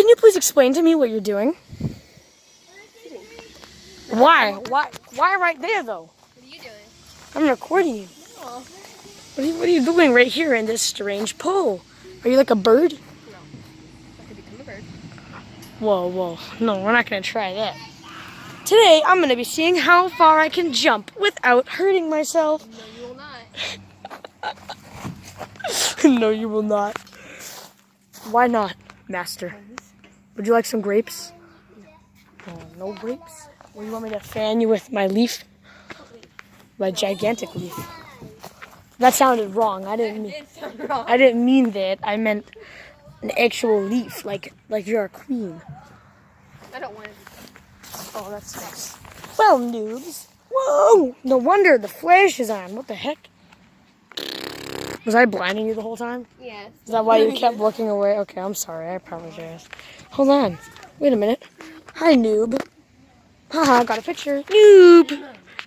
Can you please explain to me what you're doing? Why? Why right there though? What are you doing? I'm recording you. Oh. What are you doing right here in this strange pole? Are you like a bird? No. I could become a bird. Whoa. No, we're not gonna try that. Today, I'm gonna be seeing how far I can jump without hurting myself. No, you will not. No, you will not. Why not, master? Would you like some grapes? Oh, no grapes? Or you want me to fan you with my leaf? My gigantic leaf. That sounded wrong. I didn't mean that. I meant an actual leaf, like you're a queen. I don't want it. Oh, that's nice. Well, noobs. Whoa! No wonder the flash is on. What the heck? Was I blinding you the whole time? Yes. Is that why you kept looking away? Okay, I'm sorry. I apologize. Hold on. Wait a minute. Hi, noob. Haha, got a picture.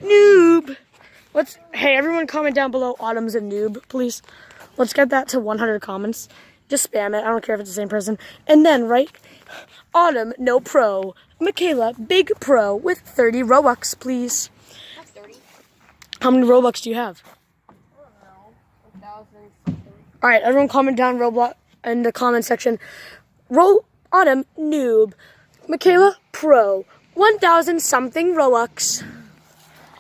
Noob. Hey, everyone comment down below Autumn's a noob, please. Let's get that to 100 comments. Just spam it. I don't care if it's the same person. And then write Autumn, no pro. Makaila, big pro with 30 Robux, please. That's 30. How many Robux do you have? I don't know. 1,000 something. All right, everyone comment down Roblox in the comment section. Autumn, noob. Makaila, pro. 1,000 something Robux.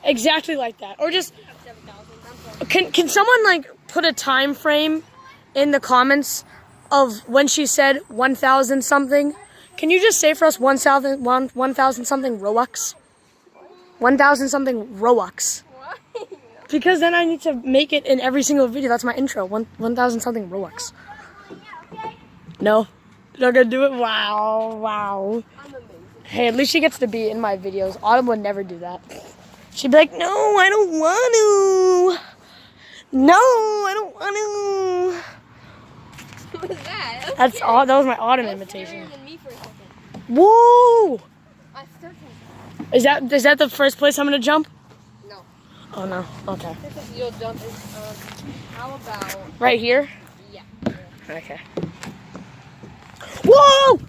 Exactly like that. Or just, 7,000. can someone like put a time frame in the comments of when she said 1,000 something? Can you just say for us 1,000 something Robux? 1,000 something Robux. Why? Because then I need to make it in every single video. That's my intro. 1,000 something Robux. No? You're not gonna do it? Wow. I'm amazing. Hey, at least she gets to be in my videos. Autumn would never do that. She'd be like, no, I don't want to. No, I don't want to. What was that? That was my Autumn imitation. Than me for a second. Whoa! I still Is that the first place I'm gonna jump? No. Oh no. Okay. You'll jump in, how about... Right here? Yeah. Okay. Whoa!